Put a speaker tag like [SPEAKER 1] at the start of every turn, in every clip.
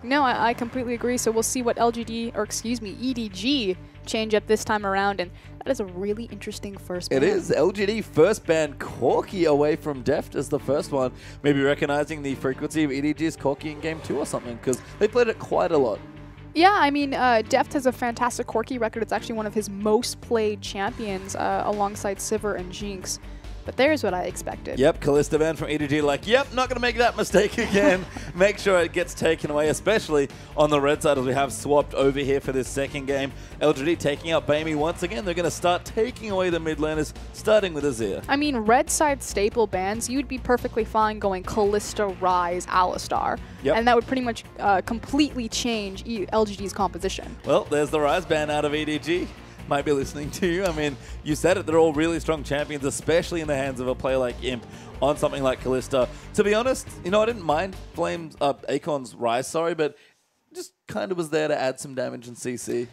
[SPEAKER 1] No, I completely agree. So we'll see what LGD, or excuse me, EDG change up this time around, and that is a really interesting first ban.
[SPEAKER 2] It is. LGD first ban Corki away from Deft as the first one. Maybe recognizing the frequency of EDG's Corki in Game 2 or something, because they played it quite a lot.
[SPEAKER 1] Yeah, I mean, Deft has a fantastic Corki record. It's actually one of his most played champions alongside Sivir and Jinx. But there's what I expected.
[SPEAKER 2] Yep, Kalista ban from EDG like, yep, not going to make that mistake again. Make sure it gets taken away, especially on the red side as we have swapped over here for this second game. LGD taking out Bamey once again. They're going to start taking away the mid laners, starting with Azir.
[SPEAKER 1] I mean, red side staple bans, you'd be perfectly fine going Kalista, Ryze, Alistar.
[SPEAKER 2] Yep.
[SPEAKER 1] And that would pretty much completely change LGD's composition.
[SPEAKER 2] Well, there's the Ryze ban out of EDG. Might be listening to you. I mean, you said it, they're all really strong champions, especially in the hands of a player like Imp on something like Kalista. To be honest, you know, I didn't mind Akon's Ryze, sorry, but just kind of was there to add some damage in CC.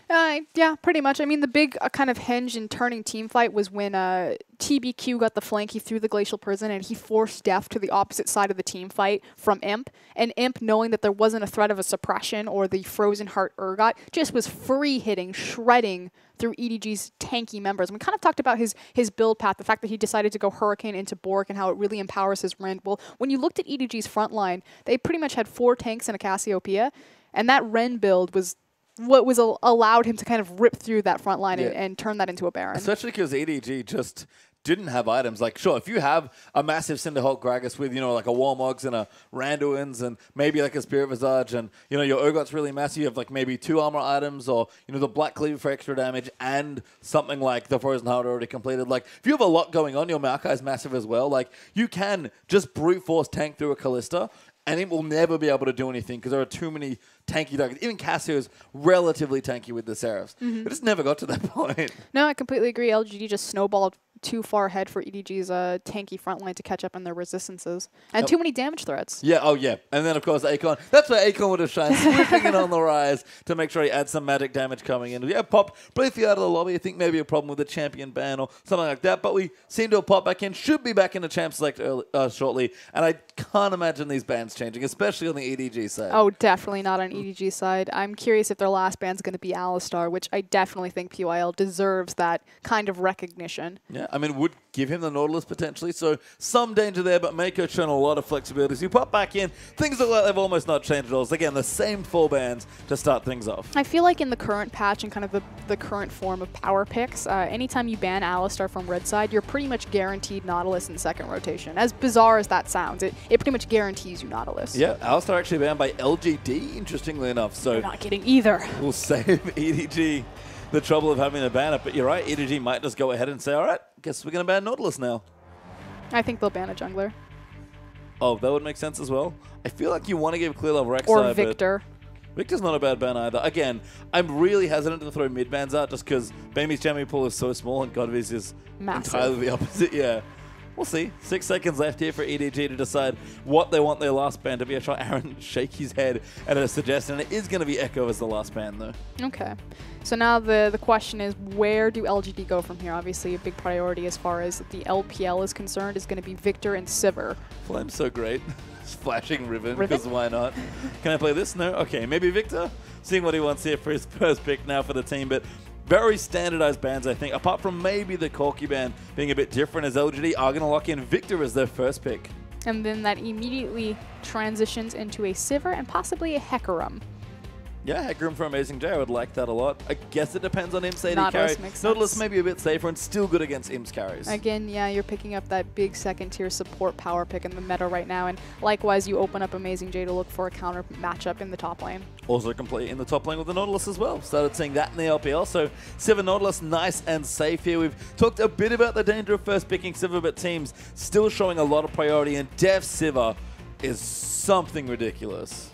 [SPEAKER 1] Yeah, pretty much. I mean, the big kind of hinge in turning team fight was when TBQ got the flank, he threw the Glacial Prison, and he forced Deft to the opposite side of the team fight from Imp. And Imp, knowing that there wasn't a threat of a suppression or the Frozen Heart Urgot, just was free hitting, shredding through EDG's tanky members. And we kind of talked about his build path, the fact that he decided to go Hurricane into Bork and how it really empowers his Rend. Well, when you looked at EDG's front line, they pretty much had 4 tanks and a Cassiopeia, and that Rend build was what was allowed him to kind of rip through that front line and turn that into a Baron.
[SPEAKER 2] Especially because EDG just didn't have items. Like, sure, if you have a massive Cinderhulk Gragas with, you know, like a Warmogs and a Randuin's and maybe like a Spirit Visage and, you know, your Urgot's really massive, you have like maybe 2 armor items or, you know, the Black Cleaver for extra damage and something like the Frozen Heart already completed. Like, if you have a lot going on, your Maokai is massive as well. Like, you can just brute force tank through a Kalista and it will never be able to do anything because there are too many tanky targets. Even Cassio is relatively tanky with the Seraphs. It just never got to that point.
[SPEAKER 1] No, I completely agree. LGD just snowballed too far ahead for EDG's tanky front line to catch up on their resistances. And too many damage threats.
[SPEAKER 2] Yeah, oh yeah. And then, of course, Akon. That's where Akon would have shined, swooping in on the Ryze to make sure he adds some magic damage coming in. Yeah, pop briefly out of the lobby. I think maybe a problem with the champion ban or something like that. But we seem to have popped back in. Should be back in the champ select shortly. And I can't imagine these bans changing, especially on the EDG side.
[SPEAKER 1] Oh, definitely not on EDG side. I'm curious if their last ban's going to be Alistar, which I definitely think PYL deserves that kind of recognition.
[SPEAKER 2] Yeah, I mean, would give him the Nautilus potentially, so some danger there, but Mako's shown a lot of flexibility. So you pop back in, things look like they've almost not changed at all. So again, the same 4 bans to start things off.
[SPEAKER 1] I feel like in the current patch and kind of the current form of power picks, anytime you ban Alistar from red side, you're pretty much guaranteed Nautilus in second rotation. As bizarre as that sounds, it pretty much guarantees you Nautilus.
[SPEAKER 2] Yeah, Alistar actually banned by LGD, interestingly enough. So
[SPEAKER 1] you're not kidding either.
[SPEAKER 2] We'll save EDG the trouble of having to ban it, but you're right, EDG might just go ahead and say, all right, guess we're going to ban Nautilus now.
[SPEAKER 1] I think they'll ban a jungler.
[SPEAKER 2] Oh, that would make sense as well. I feel like you want to give clear love Rek'Sai,
[SPEAKER 1] or Victor.
[SPEAKER 2] Victor's not a bad ban either. Again, I'm really hesitant to throw mid bans out just because Bamey's champion pool is so small and Godviz is
[SPEAKER 1] massive.
[SPEAKER 2] Entirely the opposite. Yeah. We'll see. 6 seconds left here for EDG to decide what they want their last ban to be. I saw Aaron shake his head at a suggestion. It is going to be Echo as the last ban, though.
[SPEAKER 1] Okay. So now the question is, where do LGD go from here? Obviously, a big priority as far as the LPL is concerned is going to be Victor and Sivir.
[SPEAKER 2] Flame's so great. Flashing Riven, because why not? Can I play this? No? Okay, maybe Victor. Seeing what he wants here for his first pick now for the team, but very standardized bans, I think, apart from maybe the Corki ban being a bit different, as LGD are going to lock in Victor as their first pick.
[SPEAKER 1] And then that immediately transitions into a Sivir and possibly a Hecarim.
[SPEAKER 2] Yeah, Hecarim for Amazing J, I would like that a lot. I guess it depends on Imp's AD
[SPEAKER 1] Nautilus
[SPEAKER 2] carry.
[SPEAKER 1] makes
[SPEAKER 2] Nautilus
[SPEAKER 1] sense.
[SPEAKER 2] may be a bit safer and still good against Imp's carries.
[SPEAKER 1] Again, yeah, you're picking up that big second-tier support power pick in the meta right now, and likewise, you open up Amazing J to look for a counter matchup in the top lane.
[SPEAKER 2] Also complete in the top lane with the Nautilus as well. Started seeing that in the LPL, so Sivir Nautilus nice and safe here. We've talked a bit about the danger of first picking Sivir, but teams still showing a lot of priority, and Dev Sivir is something ridiculous.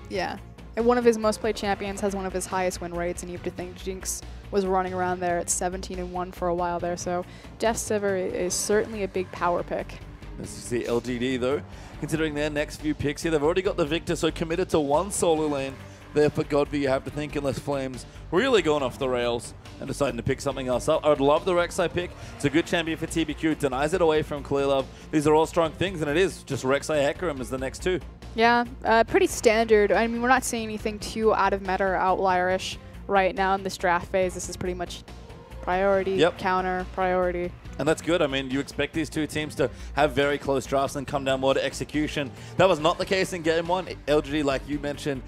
[SPEAKER 1] Yeah. And one of his most played champions has one of his highest win rates, and you have to think Jinx was running around there at 17-1 for a while there. So Def Sivir is certainly a big power pick.
[SPEAKER 2] This is the LGD though. Considering their next few picks here, they've already got the Victor, so committed to one solo lane there for Godby, you have to think, unless Flames really going off the rails and deciding to pick something else up. I would love the Rek'Sai pick. It's a good champion for TBQ. Denies it away from Clearlove. These are all strong things, and it is just Rek'Sai Hecarim as the next 2.
[SPEAKER 1] Yeah, pretty standard. I mean, we're not seeing anything too out of meta or outlierish right now in this draft phase. This is pretty much priority, counter, priority.
[SPEAKER 2] And that's good. I mean, you expect these two teams to have very close drafts and come down more to execution. That was not the case in Game 1. LGD, like you mentioned,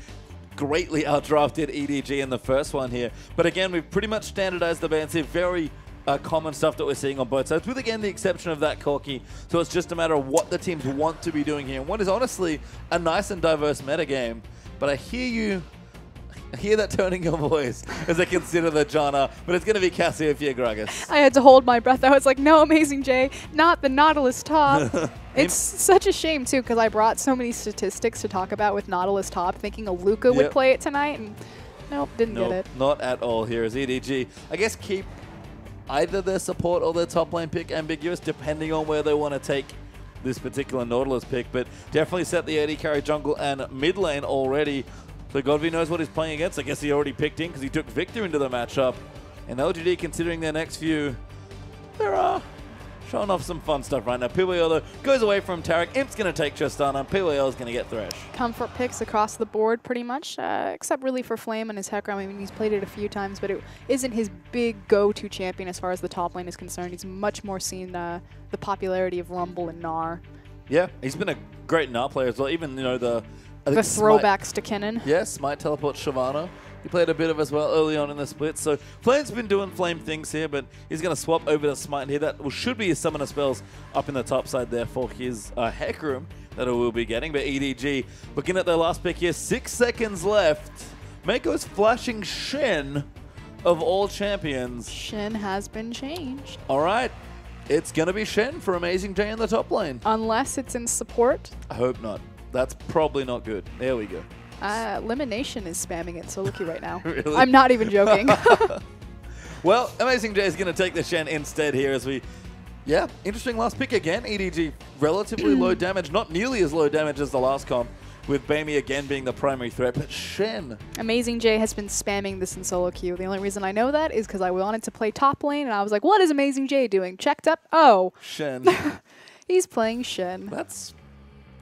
[SPEAKER 2] greatly outdrafted EDG in the first one here. But again, we've pretty much standardized the bans here. Very common stuff that we're seeing on both sides, with again the exception of that Corki. So it's just a matter of what the teams want to be doing here. And what is honestly a nice and diverse metagame. But I hear that turning your voice as I consider the Janna, but it's going to be Cassiopeia Gragas.
[SPEAKER 1] I had to hold my breath. I was like, no, Amazing J, not the Nautilus top. It's such a shame, too, because I brought so many statistics to talk about with Nautilus top, thinking Aluka would play it tonight, and nope, didn't get it.
[SPEAKER 2] Not at all here as EDG. I guess keep either their support or their top lane pick ambiguous, depending on where they want to take this particular Nautilus pick, but definitely set the AD carry jungle and mid lane already. So Godvi knows what he's playing against. I guess he already picked in because he took Victor into the matchup. And LGD, considering their next few, they're showing off some fun stuff right now. PYL goes away from Tarek. Imp's going to take Tristana. PYL is going to get Thresh.
[SPEAKER 1] Comfort picks across the board pretty much, except really for Flame and his Hecarim. I mean, he's played it a few times, but it isn't his big go-to champion as far as the top lane is concerned. He's much more seen the popularity of Rumble and Gnar.
[SPEAKER 2] Yeah, he's been a great Gnar player as well. Even, you know, the
[SPEAKER 1] throwbacks to Kennen.
[SPEAKER 2] Yes, Smite teleport Shyvana. He played a bit of as well early on in the split. So Flame's been doing Flame things here, but he's going to swap over to Smite here. That should be his summoner spells up in the top side there for his Hecarim that we'll be getting. But EDG, looking at their last pick here, 6 seconds left. Mako's flashing Shen of all champions.
[SPEAKER 1] Shen has been changed.
[SPEAKER 2] All right. It's going to be Shen for Amazing J in the top lane.
[SPEAKER 1] Unless it's in support.
[SPEAKER 2] I hope not. That's probably not good. There we go.
[SPEAKER 1] Elimination is spamming it so looky right now.
[SPEAKER 2] Really?
[SPEAKER 1] I'm not even joking.
[SPEAKER 2] Well, Amazing J is going to take the Shen instead here as we... Yeah, interesting last pick again. EDG, relatively low damage. Not nearly as low damage as the last comp, with Bamey again being the primary threat. But Shen...
[SPEAKER 1] Amazing J has been spamming this in solo queue. The only reason I know that is because I wanted to play top lane, and I was like, what is Amazing J doing? Checked up. Oh.
[SPEAKER 2] Shen.
[SPEAKER 1] He's playing Shen.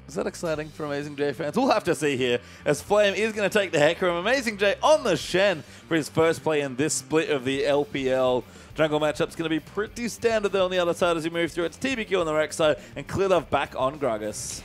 [SPEAKER 2] Is that exciting for Amazing J fans? We'll have to see here, as Flame is going to take the Hecarim. Amazing J on the Shen for his first play in this split of the LPL. Jungle matchup's going to be pretty standard though on the other side as we move through. It's TBQ on the Rex side and Clearlove back on Gragas.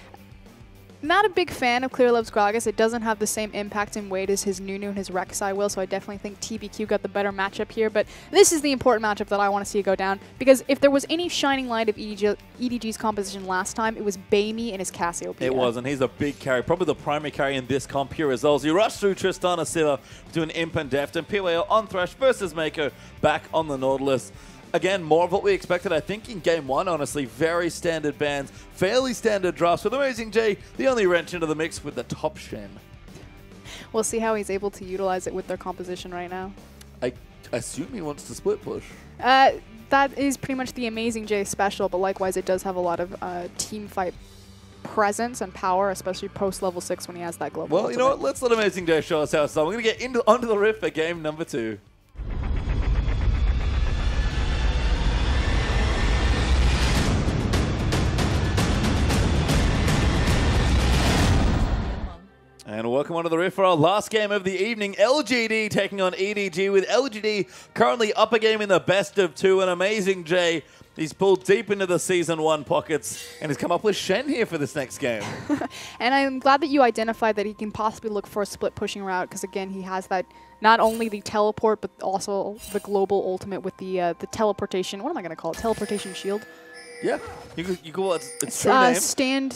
[SPEAKER 1] Not a big fan of Clearlove's Gragas. It doesn't have the same impact and weight as his Nunu and his Rek'Sai will, so I definitely think TBQ got the better matchup here. But this is the important matchup that I want to see go down, because if there was any shining light of EDG's composition last time, it was Bamey and his Cassiopeia.
[SPEAKER 2] It was, and he's a big carry, probably the primary carry in this comp here as well. So you rush through Tristana Sivir to an Imp and Deft, and PYL on Thresh versus Mako back on the Nautilus. Again, more of what we expected, I think, in Game 1, honestly. Very standard bans, fairly standard drafts with Amazing J, the only wrench into the mix with the top Shen.
[SPEAKER 1] We'll see how he's able to utilize it with their composition right now.
[SPEAKER 2] I assume he wants to split push.
[SPEAKER 1] That is pretty much the Amazing J special, but likewise it does have a lot of team fight presence and power, especially post level 6 when he has that global ultimate.
[SPEAKER 2] You know what? Let's let Amazing J show us how it's done. We're going to get onto the riff for game number 2. And welcome onto the riff for our last game of the evening. LGD taking on EDG, with LGD currently up a game in the best of 2. And Amazing J, he's pulled deep into the Season 1 pockets and has come up with Shen here for this next game.
[SPEAKER 1] And I'm glad that you identified that he can possibly look for a split pushing route, because again, he has that, not only the teleport, but also the global ultimate with the teleportation. What am I going to call it? Teleportation shield?
[SPEAKER 2] Yeah, you call it its true name.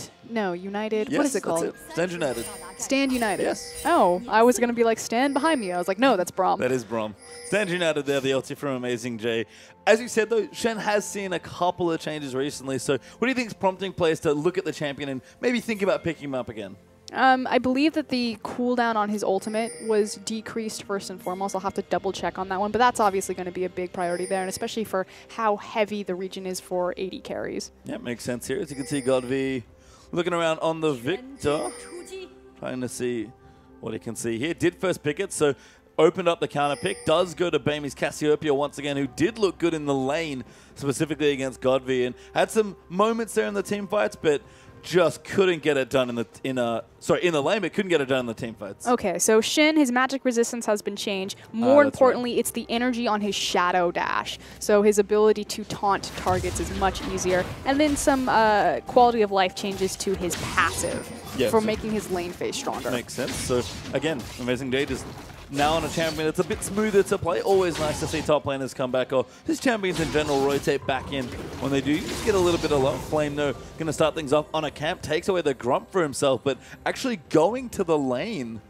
[SPEAKER 1] United.
[SPEAKER 2] Yes,
[SPEAKER 1] what is it called?
[SPEAKER 2] That's it. Stand United.
[SPEAKER 1] Stand United.
[SPEAKER 2] Yes.
[SPEAKER 1] Oh, I was going to be like, stand behind me. I was like, no, that's Braum.
[SPEAKER 2] That is Braum. Stand United there, the ulti from Amazing J. As you said, though, Shen has seen a couple of changes recently. So what do you think is prompting players to look at the champion and maybe think about picking him up again?
[SPEAKER 1] I believe that the cooldown on his ultimate was decreased first and foremost. I'll have to double check on that one, but that's obviously going to be a big priority there, and especially for how heavy the region is for AD carries.
[SPEAKER 2] Yeah, makes sense here. As you can see, Godvi looking around on the Victor, trying to see what he can see here. Did first pick it, so opened up the counter pick. Does go to Bamey's Cassiopeia once again, who did look good in the lane, specifically against Godvi, and had some moments there in the team fights, but just couldn't get it done in the lane, but couldn't get it done in the team fights.
[SPEAKER 1] Okay, so Shin, his magic resistance has been changed. More importantly, it's the energy on his shadow dash. So his ability to taunt targets is much easier. And then some quality of life changes to his passive for making his lane phase stronger.
[SPEAKER 2] Makes sense. So again, Amazing Day just now on a champion it's a bit smoother to play. Always nice to see top laners come back, or just champions in general rotate back in when they do. You just get a little bit of love. Flame, though, going to start things off on a camp, takes away the Grump for himself, but actually going to the lane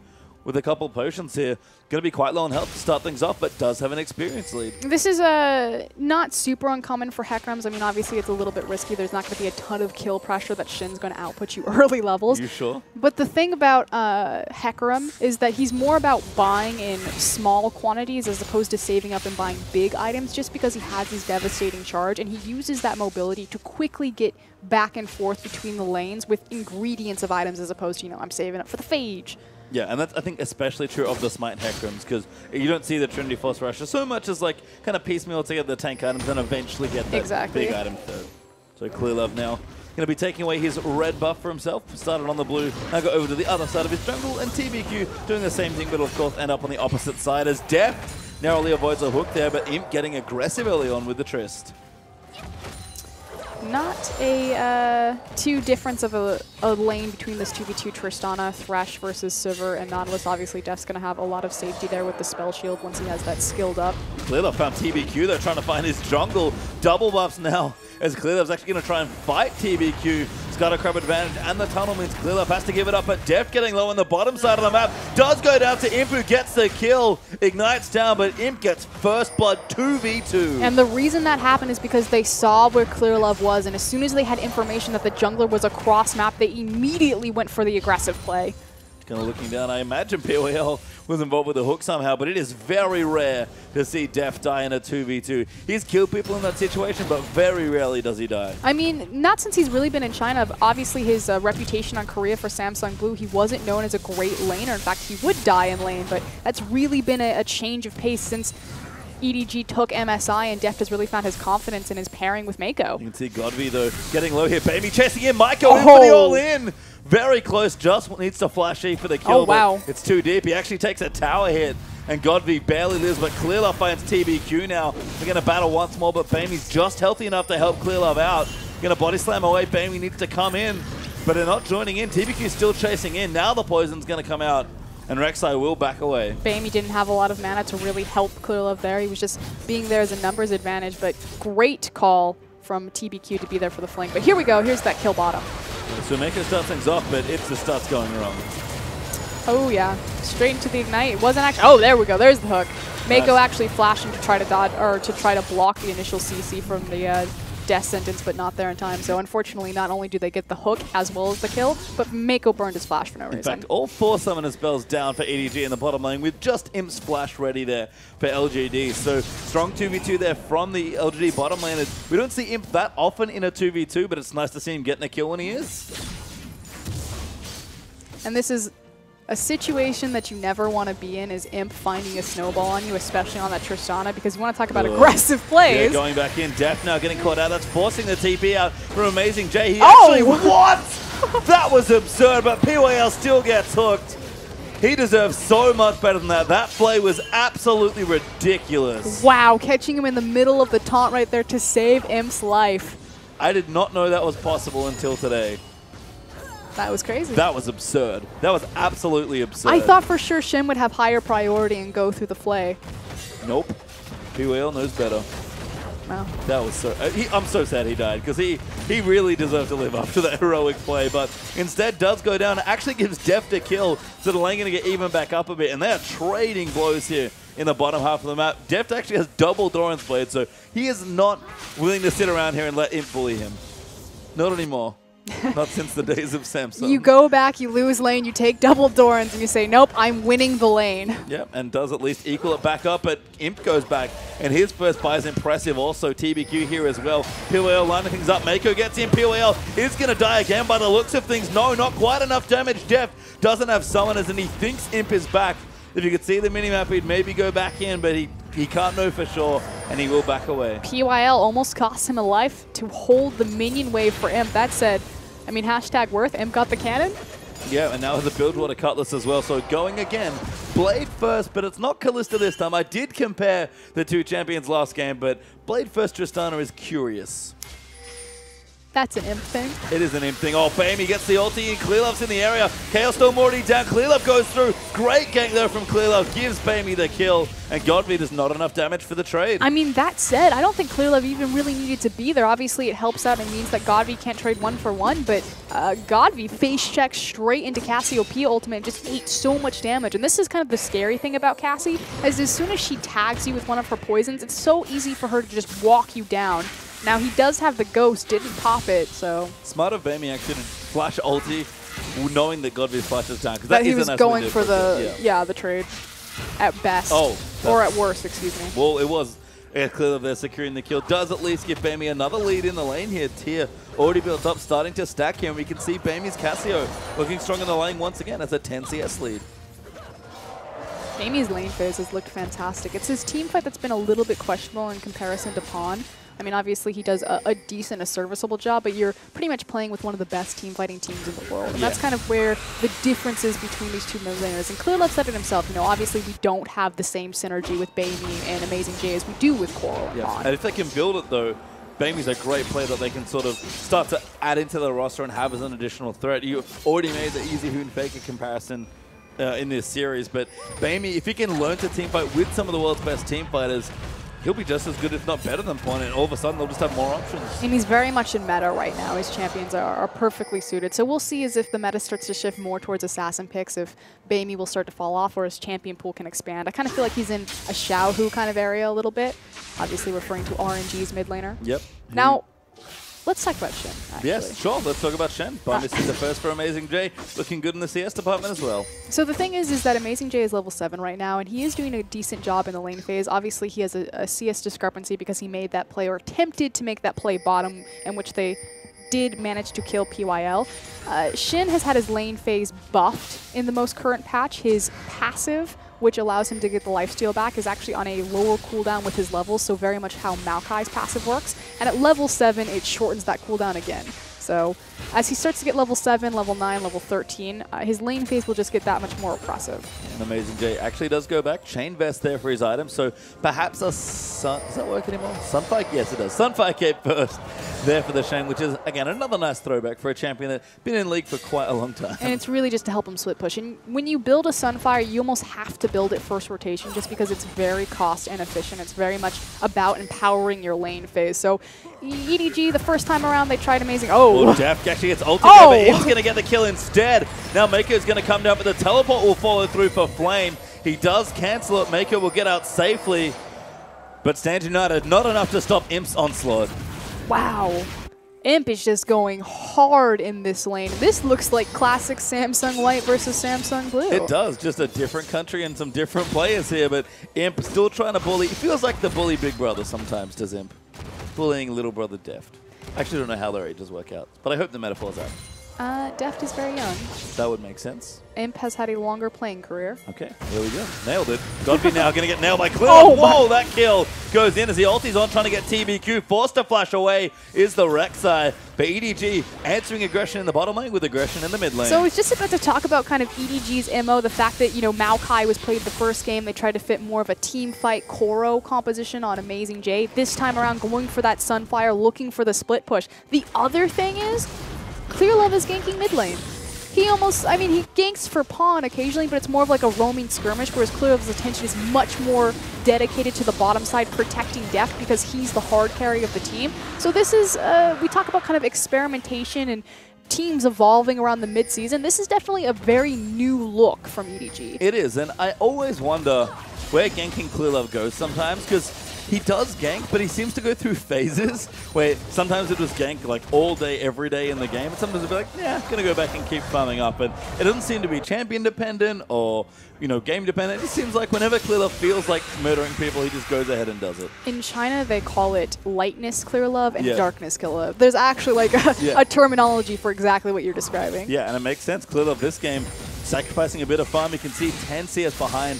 [SPEAKER 2] with a couple potions here. Going to be quite low on health to start things off, but does have an experience lead.
[SPEAKER 1] This is not super uncommon for Hecarim's. I mean, obviously, it's a little bit risky. There's not going to be a ton of kill pressure that Shin's going to output you early levels.
[SPEAKER 2] You sure?
[SPEAKER 1] But the thing about Hecarim is that he's more about buying in small quantities as opposed to saving up and buying big items, just because he has his devastating charge, and he uses that mobility to quickly get back and forth between the lanes with ingredients of items as opposed to, I'm saving up for the phage.
[SPEAKER 2] Yeah, and that's, I think, especially true of the Smite Hecrims, because you don't see the Trinity Force Rusher so much as, like, kind of piecemeal together the tank items and eventually get that big item third. So Clear Love now going to be taking away his red buff for himself. Started on the blue, now go over to the other side of his jungle, and TBQ doing the same thing, but of course end up on the opposite side as Deft narrowly avoids a hook there, but Imp getting aggressive early on with the Trist.
[SPEAKER 1] Not a too difference of a lane between this 2v2 Tristana, Thresh versus Sivir, and Nautilus. Obviously, Deft's going to have a lot of safety there with the spell shield once he has that skilled up.
[SPEAKER 2] Clearlove found TBQ. They're trying to find his jungle. Double buffs now as Clearlove's actually going to try and fight TBQ. Scatter Crab advantage, and the tunnel means Clearlove has to give it up, but Deft getting low on the bottom side of the map. Does go down to Imp, who gets the kill. Ignites down, but Imp gets first blood 2v2.
[SPEAKER 1] And the reason that happened is because they saw where Clearlove was, and as soon as they had information that the jungler was across map, they immediately went for the aggressive play.
[SPEAKER 2] Kind of looking down, I imagine POL was involved with the hook somehow, but it is very rare to see Deft die in a 2v2. He's killed people in that situation, but very rarely does he die.
[SPEAKER 1] I mean, not since he's really been in China. Obviously, his reputation on Korea for Samsung Blue, he wasn't known as a great laner. In fact, he would die in lane, but that's really been a change of pace since EDG took MSI, and Deft has really found his confidence in his pairing with Mako.
[SPEAKER 2] You can see Godby, though, getting low here. Baby chasing in. Maiko in for the all-in. Very close. Just needs to flash E for the kill.
[SPEAKER 1] Oh, wow.
[SPEAKER 2] It's too deep. He actually takes a tower hit, and Godby barely lives, but Clearlove finds TBQ now. They're going to battle once more, but Bamey's just healthy enough to help Clearlove out. Going to body slam away. Bamey needs to come in, but they're not joining in. TBQ's still chasing in. Now the poison's going to come out, and Rek'Sai will back away.
[SPEAKER 1] Bamey didn't have a lot of mana to really help Clearlove there. He was just being there as a numbers advantage, but great call from TBQ to be there for the flank. But here we go. Here's that kill bottom.
[SPEAKER 2] So Mako starts things off, but it's the starts going wrong.
[SPEAKER 1] Oh, yeah. Straight into the Ignite. It wasn't actually... Oh, there we go. There's the hook. Mako actually flashing to try to dodge, or to try to block the initial CC from the death sentence, but not there in time. So unfortunately, not only do they get the hook as well as the kill, but Mako burned his flash for no reason.
[SPEAKER 2] In fact, all 4 summoner spells down for EDG in the bottom lane with just Imp's flash ready there for LGD. So strong 2v2 there from the LGD bottom lane. We don't see Imp that often in a 2v2, but it's nice to see him getting a kill when he is.
[SPEAKER 1] And this is a situation that you never want to be in, is Imp finding a snowball on you, especially on that Tristana, because you want to talk about aggressive plays.
[SPEAKER 2] Yeah, going back in. Deft now getting caught out. That's forcing the TP out from Amazing J. He actually... What? That was absurd, but PYL still gets hooked. He deserves so much better than that. That play was absolutely ridiculous.
[SPEAKER 1] Wow, catching him in the middle of the taunt right there to save Imp's life.
[SPEAKER 2] I did not know that was possible until today.
[SPEAKER 1] That was crazy.
[SPEAKER 2] That was absurd. That was absolutely absurd.
[SPEAKER 1] I thought for sure Shin would have higher priority and go through the flay.
[SPEAKER 2] Nope. PWL knows better.
[SPEAKER 1] Wow.
[SPEAKER 2] That was so... I'm so sad he died, because he really deserved to live up to that heroic play, but instead does go down. Actually gives Deft a kill, so the lane going to get even back up a bit, and they are trading blows here in the bottom half of the map. Deft actually has double Doran's Blade, so he is not willing to sit around here and let Imp bully him. Not anymore. Not since the days of Samsung.
[SPEAKER 1] You go back, you lose lane, you take double Dorans, and you say, nope, I'm winning the lane.
[SPEAKER 2] Yep, and does at least equal it back up, but Imp goes back, and his first buy is impressive. Also, TBQ here as well. POL lining things up. Mako gets in. POL is going to die again by the looks of things. No, not quite enough damage. Deft doesn't have summoners, and he thinks Imp is back. If you could see the minimap, he'd maybe go back in, but he can't know for sure, and he will back away.
[SPEAKER 1] PYL almost cost him a life to hold the minion wave for Imp. That said, I mean, hashtag worth. Imp got the cannon.
[SPEAKER 2] Yeah, and now has a build water Cutlass as well. So going again, Blade first, but it's not Callista this time. I did compare the two champions last game, but Blade first Tristana is curious.
[SPEAKER 1] That's an Imp thing.
[SPEAKER 2] It is an Imp thing. Oh, Bamey gets the ulti, and Clearlove's in the area. Chaos Storm already down. Clearlove goes through. Great gank there from Clearlove. Gives Bamey the kill, and Godby does not enough damage for the trade.
[SPEAKER 1] I mean, that said, I don't think Clearlove even really needed to be there. Obviously, it helps out and means that Godby can't trade 1-for-1, but Godby face checks straight into Cassiopeia ultimate and just ate so much damage. And this is kind of the scary thing about Cassie, is as soon as she tags you with one of her poisons, it's so easy for her to just walk you down. Now, he does have the ghost, didn't pop it, so...
[SPEAKER 2] Smart of Bamey actually to flash ulti, knowing that Godby's flash is down.
[SPEAKER 1] That he was going for the, the trade, at best.
[SPEAKER 2] Oh.
[SPEAKER 1] Or at worst, excuse me.
[SPEAKER 2] Well, it was clear they're securing the kill. Does at least give Bamey another lead in the lane here. Tier already built up, starting to stack here, and we can see Bamey's Cassio looking strong in the lane once again as a 10 CS lead.
[SPEAKER 1] Bamey's lane phase has looked fantastic. It's his team fight that's been a little bit questionable in comparison to Pawn. I mean, obviously he does a decent, a serviceable job, but you're pretty much playing with one of the best team fighting teams in the world. And that's kind of where the difference is between these two mid laners. And Clearlove said it himself, you know, obviously we don't have the same synergy with Bamey and Amazing J as we do with Coral and Pawn.
[SPEAKER 2] And if they can build it though, Bamey's a great player that they can sort of start to add into the roster and have as an additional threat. You already made the Easy Hoon Faker comparison in this series, but Bamey, if he can learn to team fight with some of the world's best team fighters, he'll be just as good, if not better than Pawn, and all of a sudden they'll just have more options.
[SPEAKER 1] And he's very much in meta right now. His champions are perfectly suited. So we'll see as if the meta starts to shift more towards assassin picks, if Bamey will start to fall off or his champion pool can expand. I kind of feel like he's in a Xiaohu kind of area a little bit, obviously referring to RNG's mid laner.
[SPEAKER 2] Yep.
[SPEAKER 1] Now, let's talk about Shen, actually.
[SPEAKER 2] Yes, sure. Let's talk about Shen. This is the first for Amazing J. Looking good in the CS department as well.
[SPEAKER 1] So the thing is that Amazing J is level 7 right now, and he is doing a decent job in the lane phase. Obviously, he has a CS discrepancy because he made that play, or attempted to make that play bottom, in which they did manage to kill PYL. Shen has had his lane phase buffed in the most current patch. His passive, which allows him to get the lifesteal back, is actually on a lower cooldown with his levels, so very much how Maokai's passive works. And at level 7, it shortens that cooldown again. So as he starts to get level 7, level 9, level 13, his lane phase will just get that much more oppressive.
[SPEAKER 2] And Amazing J actually does go back. Chain Vest there for his item, so perhaps a Sun... Does that work anymore? Sunfire? Yes, it does. Sunfire Cape first there for the Shen, which is, again, another nice throwback for a champion that's been in League for quite a long time.
[SPEAKER 1] And it's really just to help him split push. And when you build a Sunfire, you almost have to build it first rotation just because it's very cost inefficient. It's very much about empowering your lane phase. So EDG, the first time around, they tried Amazing...
[SPEAKER 2] Oh, Def actually gets ulted there, but Imp's going to get the kill instead. Now Mako's going to come down, but the teleport will follow through for Flame. He does cancel it. Mako will get out safely, but Stand United, not enough to stop Imp's onslaught.
[SPEAKER 1] Wow. Imp is just going hard in this lane. This looks like classic Samsung White versus Samsung Blue.
[SPEAKER 2] It does. Just a different country and some different players here, but Imp still trying to bully. It feels like the bully big brother sometimes, does Imp. Bullying little brother Deft. I actually don't know how their ages work out, but I hope the metaphor's out.
[SPEAKER 1] Deft is very young.
[SPEAKER 2] That would make sense.
[SPEAKER 1] Imp has had a longer playing career.
[SPEAKER 2] Okay, here we go. Nailed it. Godby now going to get nailed by Clearlove. Whoa, that kill goes in as the ulti's on, trying to get TBQ. Forced to flash away is the Rek'Sai. But EDG answering aggression in the bottom lane with aggression in the mid lane.
[SPEAKER 1] So I was just about to talk about kind of EDG's MO, the fact that, you know, Maokai was played the first game. They tried to fit more of a team fight Koro composition on Amazing J. This time around, going for that Sunfire, looking for the split push. The other thing is, Clearlove is ganking mid lane. He almost, I mean, he ganks for Pawn occasionally, but it's more of like a roaming skirmish, whereas Clearlove's attention is much more dedicated to the bottom side, protecting Deft because he's the hard carry of the team. So this is, we talk about kind of experimentation and teams evolving around the mid-season. This is definitely a very new look from EDG.
[SPEAKER 2] It is, and I always wonder where ganking Clearlove goes sometimes, because he does gank, but he seems to go through phases where sometimes it was gank like all day, every day in the game, and sometimes it'd be like, yeah, gonna go back and keep farming up. And it doesn't seem to be champion dependent or, you know, game dependent. It just seems like whenever Clearlove feels like murdering people, he just goes ahead and does it.
[SPEAKER 1] In China, they call it lightness Clearlove and darkness Clearlove. There's actually like a terminology for exactly what you're describing.
[SPEAKER 2] Yeah, and it makes sense. Clearlove this game sacrificing a bit of farm. You can see 10 CS behind.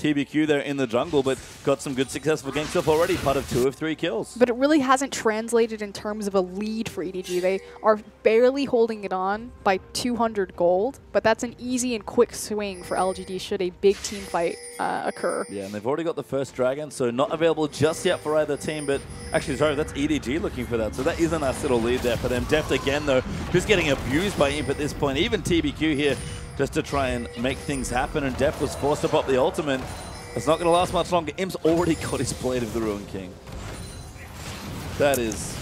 [SPEAKER 2] TBQ there in the jungle, but got some good successful gank stuff already, part of 2 of 3 kills.
[SPEAKER 1] But it really hasn't translated in terms of a lead for EDG. They are barely holding it on by 200 gold, but that's an easy and quick swing for LGD should a big team fight occur.
[SPEAKER 2] Yeah, and they've already got the first dragon, so not available just yet for either team, but actually, sorry, that's EDG looking for that, so that is a nice little lead there for them. Deft again, though, just getting abused by Imp at this point. Even TBQ here, just to try and make things happen, and Def was forced to pop the ultimate. It's not going to last much longer. Imp's already got his Blade of the Ruin King. That is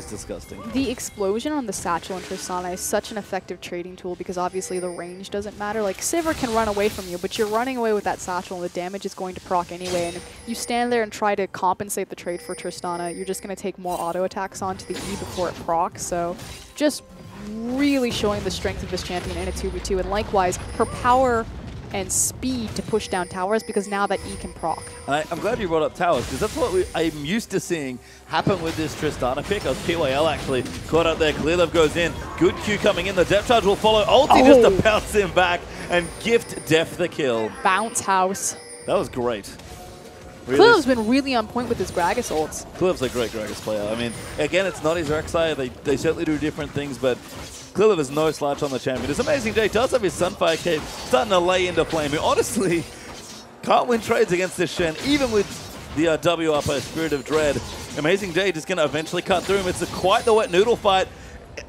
[SPEAKER 2] disgusting.
[SPEAKER 1] The explosion on the Satchel in Tristana is such an effective trading tool because obviously the range doesn't matter. Like, Sivir can run away from you, but you're running away with that Satchel and the damage is going to proc anyway. And if you stand there and try to compensate the trade for Tristana, you're just going to take more auto attacks onto the E before it procs. So just really showing the strength of this champion in a 2v2. And likewise, her power and speed to push down towers because now that E can proc.
[SPEAKER 2] And I'm glad you brought up towers because that's what I'm used to seeing happen with this Tristana pick. PYL actually caught up there. Clearlove goes in. Good Q coming in. The depth charge will follow. Ulti just to bounce him back and gift Def the kill.
[SPEAKER 1] Bounce house.
[SPEAKER 2] That was great.
[SPEAKER 1] Clearlove's been really on point with his Gragas ults.
[SPEAKER 2] Clearlove's a great Gragas player. I mean, again, it's not his Rek'Sai. They certainly do different things, but Clearlove is no slouch on the champion. It's Amazing J does have his Sunfire Cape starting to lay into Flame. He honestly can't win trades against this Shen, even with the W up by Spirit of Dread. Amazing J just going to eventually cut through him. It's quite the wet noodle fight.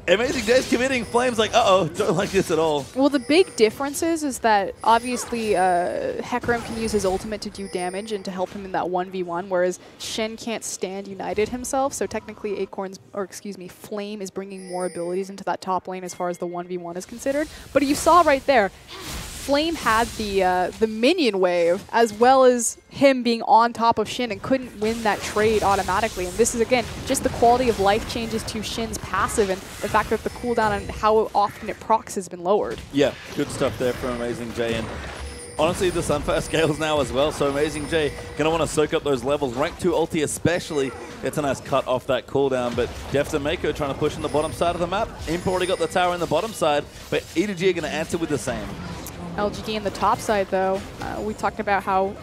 [SPEAKER 2] Amazing J's committing. Flame's like, uh-oh, don't like this at all.
[SPEAKER 1] Well, the big difference is that obviously Hecarim can use his ultimate to do damage and to help him in that 1v1, whereas Shen can't stand United himself, so technically Flame is bringing more abilities into that top lane as far as the 1v1 is considered. But you saw right there, Flame had the minion wave as well as him being on top of Shin and couldn't win that trade automatically. And this is, again, just the quality of life changes to Shin's passive and the fact that the cooldown and how often it procs has been lowered.
[SPEAKER 2] Yeah, good stuff there from Amazing J. And honestly, the Sunfire scales now as well, so Amazing J going to want to soak up those levels. Rank 2 ulti especially, it's a nice cut off that cooldown, but Deft and Mako trying to push on the bottom side of the map. Imp already got the tower in the bottom side, but EDG are going to answer with the same.
[SPEAKER 1] LGD in the top side, though, we talked about how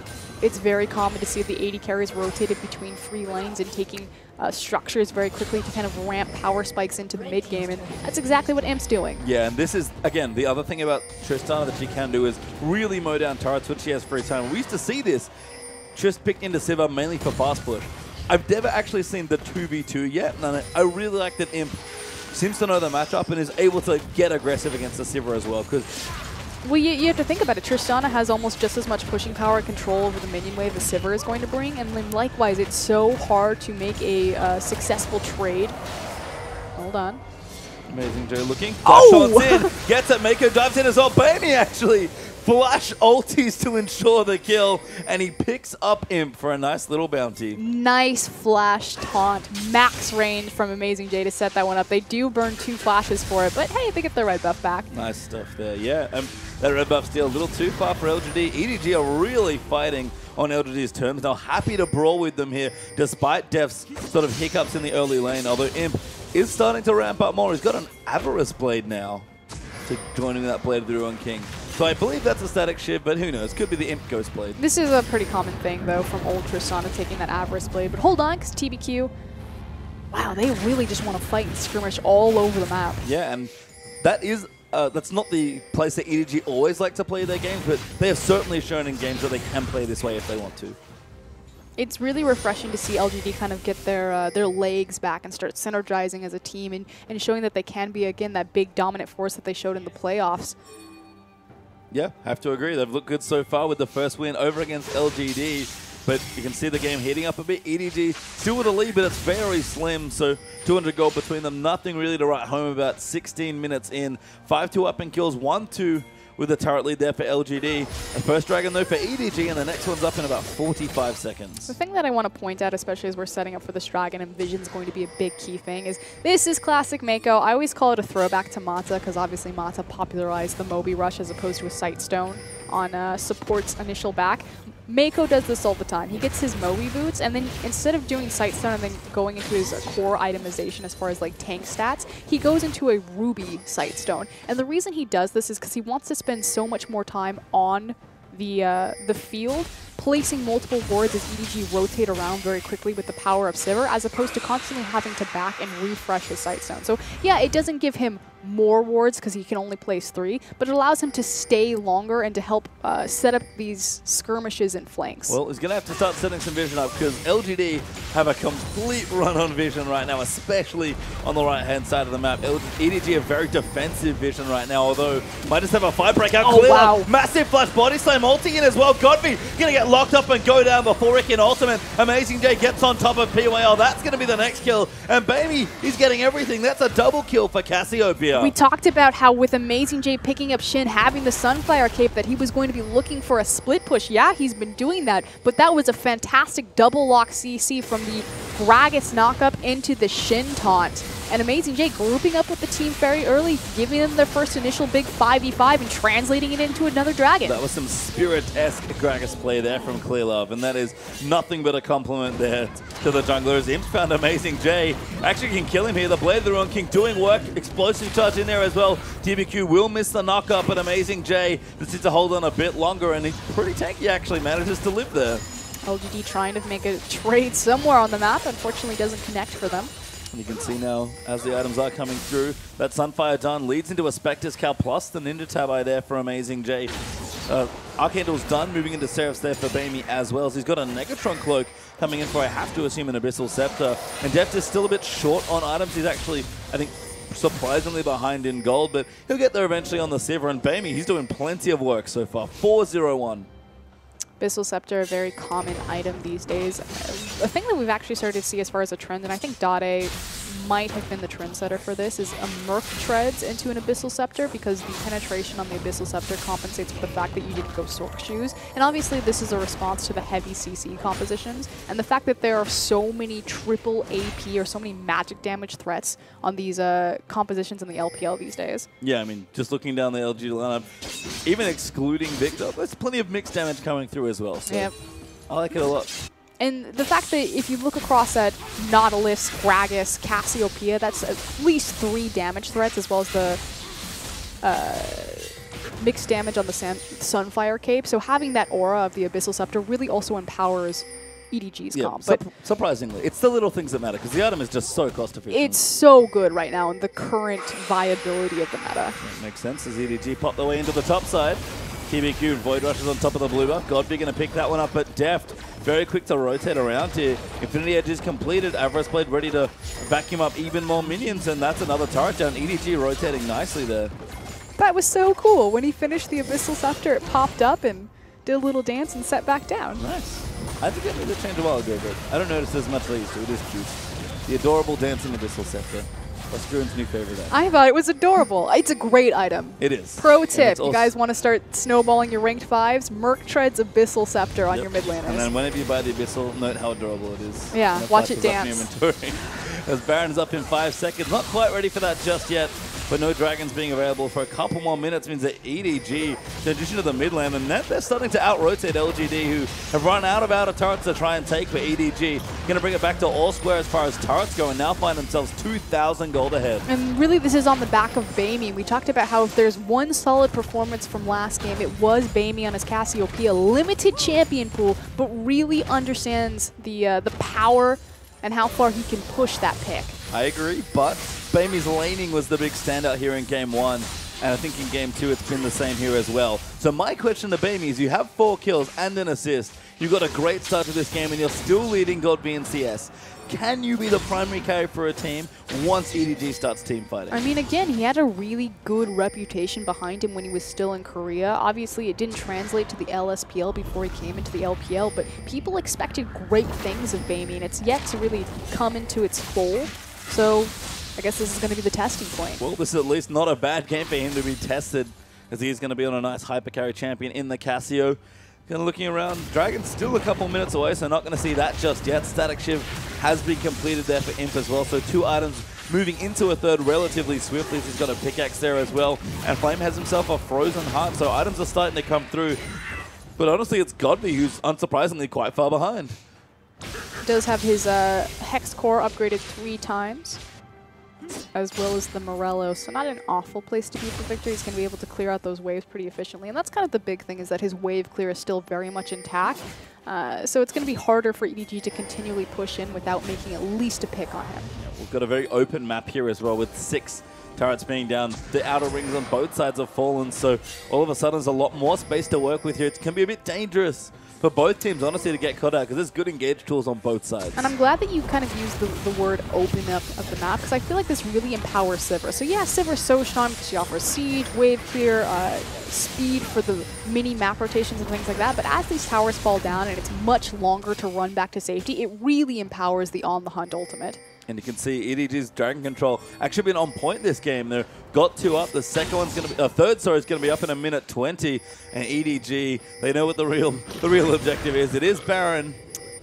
[SPEAKER 1] it's very common to see the AD carries rotated between 3 lanes and taking structures very quickly to kind of ramp power spikes into the mid game, and that's exactly what Imp's doing.
[SPEAKER 2] Yeah, and this is, again, the other thing about Tristana that she can do is really mow down turrets when she has free time. We used to see this. Trist picked into Sivir mainly for fast push. I've never actually seen the 2v2 yet, and I really like that Imp seems to know the matchup and is able to get aggressive against the Sivir as well, because
[SPEAKER 1] well, you have to think about it. Tristana has almost just as much pushing power and control over the minion wave as Sivir is going to bring, and then likewise, it's so hard to make a successful trade. Hold on.
[SPEAKER 2] Amazing J looking. Shots in. Gets it. Mako dives in as well. Bamey actually flash ultis to ensure the kill, and he picks up Imp for a nice little bounty.
[SPEAKER 1] Nice flash taunt. Max range from Amazing J to set that one up. They do burn 2 flashes for it, but hey, they get their red buff back.
[SPEAKER 2] Nice stuff there. Yeah, that red buff still a little too far for LGD. EDG are really fighting on LGD's terms. Now happy to brawl with them here, despite Def's sort of hiccups in the early lane, although Imp is starting to ramp up more. He's got an Avarice Blade now to joining that Blade of the Ruin King. So I believe that's a static shiv, but who knows? Could be the Imp Ghost Blade.
[SPEAKER 1] This is a pretty common thing, though, from old Tristana taking that Avarice Blade. But hold on, because TBQ, wow, they really just want to fight and skirmish all over the map.
[SPEAKER 2] Yeah, and that is that's not the place that EDG always like to play their games, but they have certainly shown in games that they can play this way if they want to.
[SPEAKER 1] It's really refreshing to see LGD kind of get their legs back and start synergizing as a team and showing that they can be, again, that big dominant force that they showed in the playoffs.
[SPEAKER 2] Yeah, have to agree. They've looked good so far with the first win over against LGD. But you can see the game heating up a bit. EDG still with a lead, but it's very slim. So 200 gold between them. Nothing really to write home about. 16 minutes in. 5-2 up in kills. 1-2 with the turret lead there for LGD. The first dragon, though, for EDG, and the next one's up in about 45 seconds.
[SPEAKER 1] The thing that I want to point out, especially as we're setting up for this dragon, and Vision's going to be a big key thing, is this is classic Mako. I always call it a throwback to Mata, because obviously Mata popularized the Moby Rush as opposed to a Sightstone on support's initial back. Mako does this all the time. He gets his Moby boots, and then instead of doing Sightstone and then going into his core itemization as far as like tank stats, he goes into a Ruby Sightstone. And the reason he does this is because he wants to spend so much more time on the field, placing multiple wards as EDG rotate around very quickly with the power of Sivir, as opposed to constantly having to back and refresh his sight zone. So yeah, it doesn't give him more wards because he can only place 3, but it allows him to stay longer and to help set up these skirmishes and flanks.
[SPEAKER 2] Well, he's going to have to start setting some vision up because LGD have a complete run on vision right now, especially on the right-hand side of the map. EDG have very defensive vision right now, although might just have a fight breakout.
[SPEAKER 1] Oh, wow.
[SPEAKER 2] Massive flash body slam ulti in as well. Godby going to get locked up and go down before Rick in ultimate. Amazing J gets on top of PYL. That's going to be the next kill. And Baby, he's getting everything. That's a double kill for Cassiopeia.
[SPEAKER 1] We talked about how with Amazing J picking up Shin, having the Sunfire cape, that he was going to be looking for a split push. Yeah, he's been doing that, but that was a fantastic double lock CC from the Gragas knockup into the Shin taunt. And Amazing J grouping up with the team very early, giving them their first initial big 5v5 and translating it into another dragon.
[SPEAKER 2] That was some Spirit-esque Gragas play there from Clearlove, and that is nothing but a compliment there to the junglers. Imp found Amazing J. Actually can kill him here. The Blade of the Ruin King doing work. Explosive charge in there as well. TBQ will miss the knockup, but Amazing J just needs to hold on a bit longer, and he's pretty tanky actually, manages to live there.
[SPEAKER 1] LGD trying to make a trade somewhere on the map. Unfortunately doesn't connect for them.
[SPEAKER 2] And you can see now, as the items are coming through, that Sunfire done leads into a Spectre's Cal plus the Ninja Tabi there for Amazing J. Archangel's done, moving into Seraph's there for Bamey as well. So he's got a Negatron Cloak coming in for, I have to assume, an Abyssal Scepter. And Deft is still a bit short on items. He's actually, I think, surprisingly behind in gold, but he'll get there eventually on the Sivir. And Bamey, he's doing plenty of work so far. 4-0-1.
[SPEAKER 1] Abyssal Scepter, a very common item these days. A thing that we've actually started to see as far as a trend, and I think Dade might have been the trendsetter for this, is a Merc treads into an Abyssal Scepter, because the penetration on the Abyssal Scepter compensates for the fact that you didn't go Sork Shoes. And obviously this is a response to the heavy CC compositions, and the fact that there are so many triple AP or so many magic damage threats on these compositions in the LPL these days.
[SPEAKER 2] Yeah, I mean, just looking down the LG lineup, even excluding Victor, there's plenty of mixed damage coming through as well. So
[SPEAKER 1] yep.
[SPEAKER 2] I like it a lot.
[SPEAKER 1] And the fact that if you look across at Nautilus, Gragas, Cassiopeia, that's at least 3 damage threats, as well as the mixed damage on the Sunfire cape. So having that aura of the Abyssal Scepter really also empowers EDG's comp. But
[SPEAKER 2] surprisingly, it's the little things that matter, because the item is just so cost efficient.
[SPEAKER 1] It's so good right now in the current viability of the meta.
[SPEAKER 2] That makes sense as EDG pop their way into the top side. TBQ Void Rush is on top of the blue buff. Godby going to pick that one up, but Deft very quick to rotate around here. Infinity Edge is completed. Avarice Blade ready to vacuum up even more minions, and that's another turret down. EDG rotating nicely there.
[SPEAKER 1] That was so cool. When he finished the Abyssal Scepter, it popped up and did a little dance and set back down.
[SPEAKER 2] Nice. I think I made the change a while ago, but I don't notice as much as I used to. It is cute. The adorable dancing Abyssal Scepter. That's Druin's new favorite item.
[SPEAKER 1] I thought it was adorable. It's a great item.
[SPEAKER 2] It is.
[SPEAKER 1] Pro tip, you guys want to start snowballing your ranked 5s? Merc treads Abyssal Scepter on your mid laners.
[SPEAKER 2] And then whenever you buy the Abyssal, note how adorable it is.
[SPEAKER 1] Yeah, watch it dance.
[SPEAKER 2] As Baron's up in 5 seconds. Not quite ready for that just yet, but no dragons being available for a couple more minutes means that EDG, in addition to the mid lane, and they're starting to out-rotate LGD, who have run out of turrets to try and take, but EDG going to bring it back to all square as far as turrets go, and now find themselves 2,000 gold ahead.
[SPEAKER 1] And really this is on the back of Bamey. We talked about how if there's one solid performance from last game, it was Bamey on his Cassiopeia. Limited champion pool, but really understands the power and how far he can push that pick.
[SPEAKER 2] I agree, but Bamey's laning was the big standout here in Game 1, and I think in Game 2 it's been the same here as well. So my question to Bamey is, you have 4 kills and an assist, you've got a great start to this game, and you're still leading Godby in CS. Can you be the primary carry for a team once EDG starts team fighting?
[SPEAKER 1] I mean, again, he had a really good reputation behind him when he was still in Korea. Obviously, it didn't translate to the LSPL before he came into the LPL, but people expected great things of Bamey, and it's yet to really come into its full. So I guess this is going to be the testing point.
[SPEAKER 2] Well, this is at least not a bad game for him to be tested, as he's going to be on a nice hyper carry champion in the Cassio. Kind of looking around, Dragon's still a couple minutes away, so not going to see that just yet. Static Shiv has been completed there for Imp as well, so 2 items moving into a third relatively swiftly. He's got a pickaxe there as well, and Flame has himself a Frozen Heart, so items are starting to come through. But honestly, it's Godby who's unsurprisingly quite far behind.
[SPEAKER 1] Does have his Hex Core upgraded 3 times. as well as the Morello. So not an awful place to be for victory. He's going to be able to clear out those waves pretty efficiently. And that's kind of the big thing, is that his wave clear is still very much intact. So it's going to be harder for EDG to continually push in without making at least a pick on him.
[SPEAKER 3] Yeah, we've got a very open map here as well, with 6 turrets being down. The outer rings on both sides have fallen, so all of a sudden there's a lot more space to work with here. It can be a bit dangerous for both teams, honestly, to get caught out, because there's good engage tools on both sides.
[SPEAKER 1] And I'm glad that you kind of used the word open up of the map, because I feel like this really empowers Sivir. So yeah, Sivir's so strong because she offers siege, wave clear, speed for the mini map rotations and things like that. But as these towers fall down and it's much longer to run back to safety, it really empowers the On the Hunt ultimate.
[SPEAKER 3] And you can see EDG's Dragon Control actually been on point this game. They've got 2 up. The second one's going to be, third, sorry, is going to be up in a minute 20. And EDG, they know what the real objective is. It is Baron.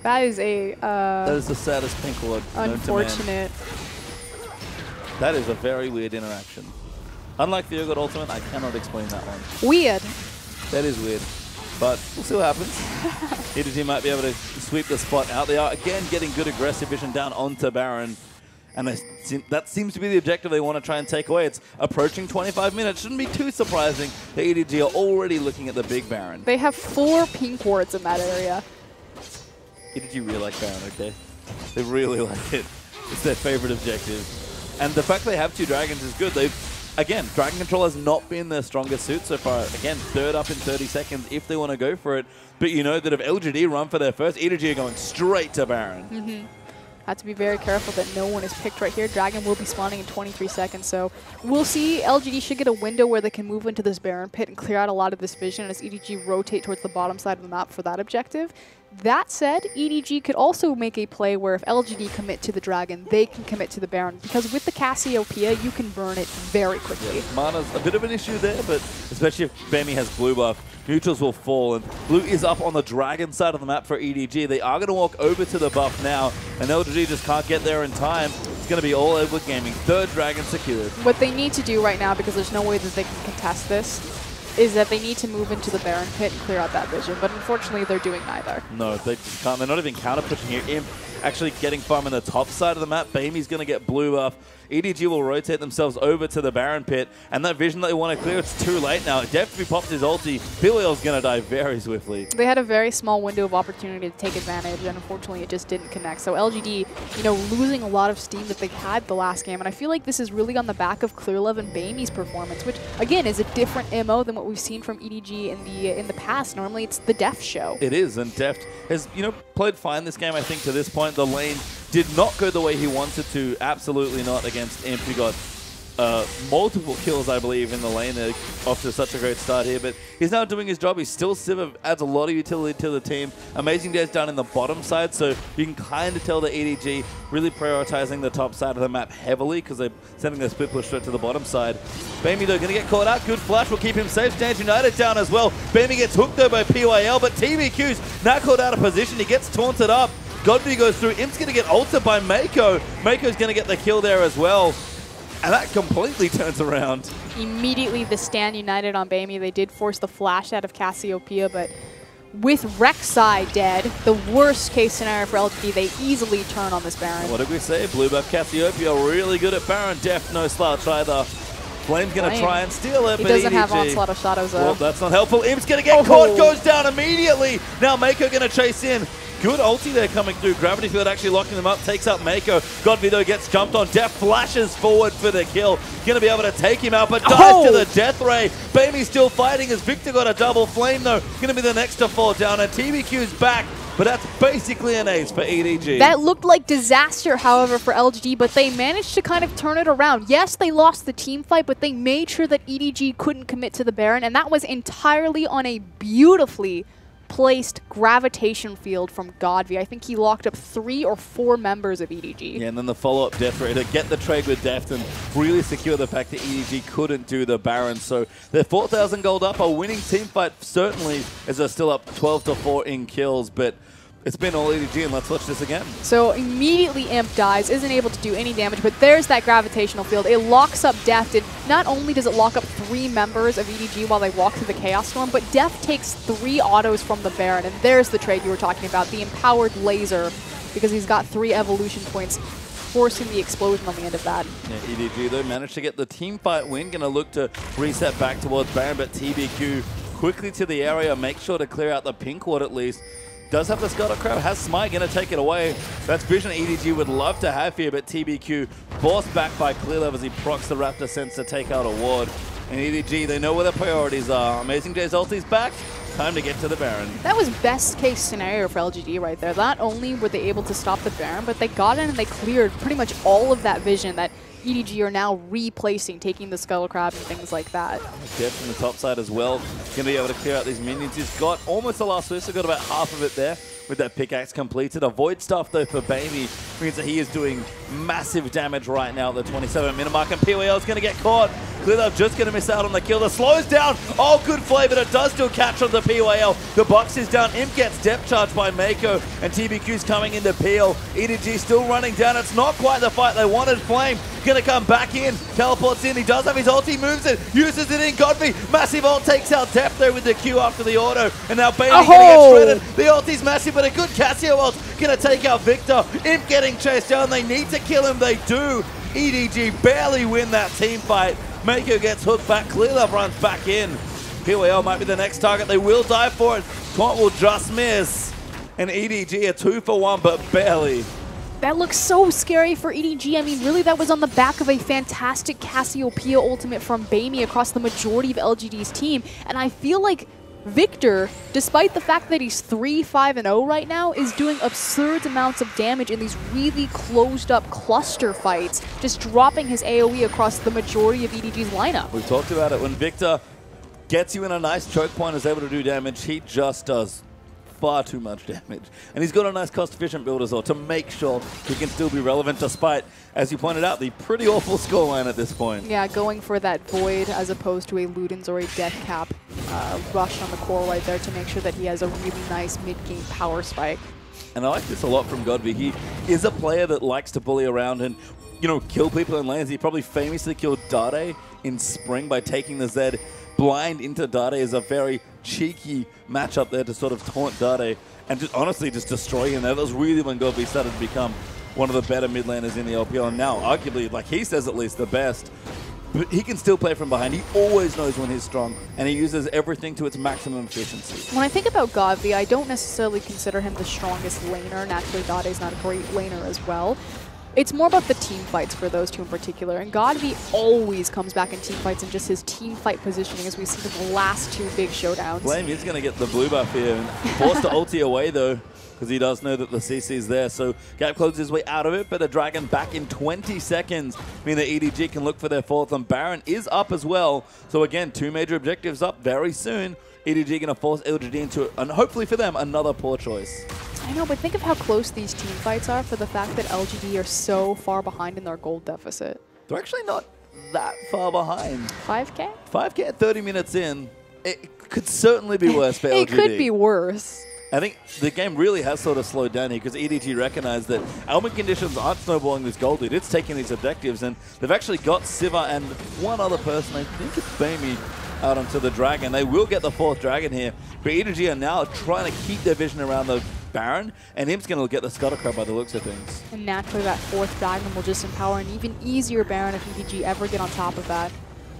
[SPEAKER 1] That is a
[SPEAKER 3] that is the saddest pink ward.
[SPEAKER 1] Unfortunate.
[SPEAKER 3] That is a very weird interaction. Unlike the Urgot Ultimate, I cannot explain that one.
[SPEAKER 1] Weird.
[SPEAKER 3] That is weird. But we'll see what happens. EDG might be able to sweep the spot out. They are, again, getting good aggressive vision down onto Baron. And that seems to be the objective they want to try and take away. It's approaching 25 minutes. Shouldn't be too surprising that EDG are already looking at the big Baron.
[SPEAKER 1] They have 4 pink wards in that area.
[SPEAKER 3] EDG really like Baron, okay? They really like it. It's their favorite objective. And the fact they have 2 dragons is good. Again, Dragon Control has not been their strongest suit so far. Again, 3rd up in 30 seconds if they want to go for it. But you know that if LGD run for their first, EDG are going straight to Baron.
[SPEAKER 1] Have to be very careful that no one is picked right here. Dragon will be spawning in 23 seconds, so we'll see. LGD should get a window where they can move into this Baron pit and clear out a lot of this vision as EDG rotate towards the bottom side of the map for that objective. That said, EDG could also make a play where if LGD commit to the Dragon, they can commit to the Baron, because with the Cassiopeia, you can burn it very quickly.
[SPEAKER 3] Yeah, Mana's a bit of an issue there, but especially if Bemi has blue buff, neutrals will fall, and blue is up on the Dragon side of the map for EDG. They are going to walk over to the buff now, and LGD just can't get there in time. It's going to be all over gaming. 3rd Dragon secured.
[SPEAKER 1] What they need to do right now, because there's no way that they can contest this, is that they need to move into the Baron pit and clear out that vision, but unfortunately they're doing neither. No,
[SPEAKER 3] they just can't. They're not even counter-pushing here. Imp actually getting farm in the top side of the map. Bami's going to get blue buff. EDG will rotate themselves over to the Baron pit, and that vision that they want to clear, it's too late now. Definitely popped his ulti. Billiel's going to die very swiftly.
[SPEAKER 1] They had a very small window of opportunity to take advantage, and unfortunately it just didn't connect. So LGD, you know, losing a lot of steam that they had the last game, and I feel like this is really on the back of Clearlove and Bami's performance, which again is a different MO than what we've seen from EDG in the past. Normally it's the Deft show.
[SPEAKER 3] It is, and Deft has, you know, played fine this game, I think, to this point. The lane did not go the way he wanted to. Absolutely not against Imp, who got multiple kills, I believe, in the lane. They're off to such a great start here, but he's now doing his job. He's still Sivir, adds a lot of utility to the team. Amazing Days down in the bottom side, so you can kind of tell that EDG really prioritizing the top side of the map heavily because they're sending their split push straight to the bottom side. Bami, though, going to get caught out. Good flash will keep him safe. Stands United down as well. Bami gets hooked, though, by PYL, but TBQ's now caught out of position. He gets taunted up. Godfrey goes through. Imp's going to get ulted by Mako. Mako's going to get the kill there as well. And that completely turns around.
[SPEAKER 1] Immediately the stand united on Bami. They did force the flash out of Cassiopeia, but with Rek'Sai dead, the worst case scenario for LGD, they easily turn on this Baron.
[SPEAKER 3] What did we say? Blue buff Cassiopeia really good at Baron. Deft no slouch either. Flame's going to try and steal it,
[SPEAKER 1] he
[SPEAKER 3] but
[SPEAKER 1] doesn't
[SPEAKER 3] EDG,
[SPEAKER 1] have Onslaught of Shadows though.
[SPEAKER 3] Well, that's not helpful. Imp's going to get caught, goes down immediately. Now Mako going to chase in. Good ulti there coming through. Gravity Field actually locking them up. Takes up Mako. Godfrey, though, gets jumped on. Deft flashes forward for the kill. Going to be able to take him out, but dies to the Death Ray. Bami's still fighting as Victor got a double flame, though. Going to be the next to fall down. And TBQ's back, but that's basically an ace for EDG.
[SPEAKER 1] That looked like disaster, however, for LGD, but they managed to kind of turn it around. Yes, they lost the team fight, but they made sure that EDG couldn't commit to the Baron, and that was entirely on a beautifully placed gravitation field from Godfrey. I think he locked up 3 or 4 members of EDG.
[SPEAKER 3] Yeah, and then the follow-up Death Ray to get the trade with Deft and really secure the fact that EDG couldn't do the Baron. So they're 4,000 gold up. A winning team fight certainly, as they're still up 12-4 in kills, but it's been all EDG, and let's watch this again.
[SPEAKER 1] So immediately Imp dies, isn't able to do any damage, but there's that gravitational field. It locks up Deft, and not only does it lock up 3 members of EDG while they walk through the Chaos Storm, but Deft takes 3 autos from the Baron, and there's the trade you were talking about, the empowered laser, because he's got 3 evolution points. forcing the explosion on the end of that.
[SPEAKER 3] Yeah, EDG, though, managed to get the team fight win. Going to look to reset back towards Baron, but TBQ quickly to the area. Make sure to clear out the pink ward at least. Does have the Scuttle Crab, has Smite, going to take it away. That's vision EDG would love to have here, but TBQ forced back by Clearlove as he procs the Raptor Sense to take out a ward. And EDG, they know where their priorities are. Amazing J's ulti's back. Time to get to the Baron.
[SPEAKER 1] That was best case scenario for LGD right there. Not only were they able to stop the Baron, but they got in and they cleared pretty much all of that vision that EDG are now replacing, taking the Scuttle Crab and things like that.
[SPEAKER 3] Jeff from the top side as well. Going to be able to clear out these minions. He's got almost the last switch, so got about half of it there with that pickaxe completed. Avoid stuff though for Baby means that he is doing massive damage right now at the 27-minute mark, and PYL is going to get caught. Clearlove just going to miss out on the kill. The slows down. Oh, good play, but it does still catch on the PYL. The box is down. Imp gets depth charged by Mako, and TBQ's coming into peel. EDG still running down. It's not quite the fight they wanted. Flame going to come back in. Teleports in. He does have his ulti, moves it, uses it in Godby. Massive ult takes out Depth there with the Q after the auto, and now Baby going to get shredded. The ulti's massive, but a good Cassio ult going to take out Victor. Imp getting chased down. They need to kill him. They do. EDG barely win that team fight. Mako gets hooked back. Clearlove runs back in. PYL might be the next target. They will die for it. Taunt will just miss. And EDG a 2-for-1, but barely.
[SPEAKER 1] That looks so scary for EDG. I mean, really, that was on the back of a fantastic Cassiopeia ultimate from Bamey across the majority of LGD's team. And I feel like Victor, despite the fact that he's 3-5-0 right now, is doing absurd amounts of damage in these really closed-up cluster fights, just dropping his AoE across the majority of EDG's lineup.
[SPEAKER 3] We've talked about it. When Victor gets you in a nice choke point, is able to do damage, he just does far too much damage. And he's got a nice cost-efficient build as well to make sure he can still be relevant despite, as you pointed out, the pretty awful scoreline at this point.
[SPEAKER 1] Yeah, going for that Void as opposed to a Ludens or a Death Cap rush on the core right there to make sure that he has a really nice mid-game power spike.
[SPEAKER 3] And I like this a lot from Godby. He is a player that likes to bully around and, you know, kill people in lanes. He probably famously killed Dade in Spring by taking the Zed blind into Dade. Is a very cheeky matchup there to sort of taunt Dade and just honestly just destroy him there. That was really when Godby started to become one of the better mid laners in the LPL, and now arguably, like he says at least, the best. But he can still play from behind. He always knows when he's strong, and he uses everything to its maximum efficiency.
[SPEAKER 1] When I think about Godby, I don't necessarily consider him the strongest laner. Naturally, Dade's not a great laner as well. It's more about the team fights for those two in particular, and Godby always comes back in team fights and just his team fight positioning, as we've seen in the last two big showdowns.
[SPEAKER 3] Flame is going to get the blue buff here, and forced to ulti away though, because he does know that the CC is there. So Gap closes his way out of it, but the Dragon back in 20 seconds, meaning that EDG can look for their fourth, and Baron is up as well. So again, two major objectives up very soon. EDG going to force LGD into, and hopefully for them, another poor choice.
[SPEAKER 1] I know, but think of how close these team fights are for the fact that LGD are so far behind in their gold deficit.
[SPEAKER 3] They're actually not that far behind.
[SPEAKER 1] 5K?
[SPEAKER 3] 5K at 30 minutes in. It could certainly be worse for LGD.
[SPEAKER 1] It could be worse.
[SPEAKER 3] I think the game really has sort of slowed down here because EDG recognized that element conditions aren't snowballing this gold lead. It's taking these objectives, and they've actually got Siva and one other person, I think it's Bamey, out onto the Dragon. They will get the fourth Dragon here, but EDG are now trying to keep their vision around the Baron, and Imp's going to get the Scuttle Crab by the looks of things.
[SPEAKER 1] And naturally that fourth Dragon will just empower an even easier Baron if EDG ever get on top of that.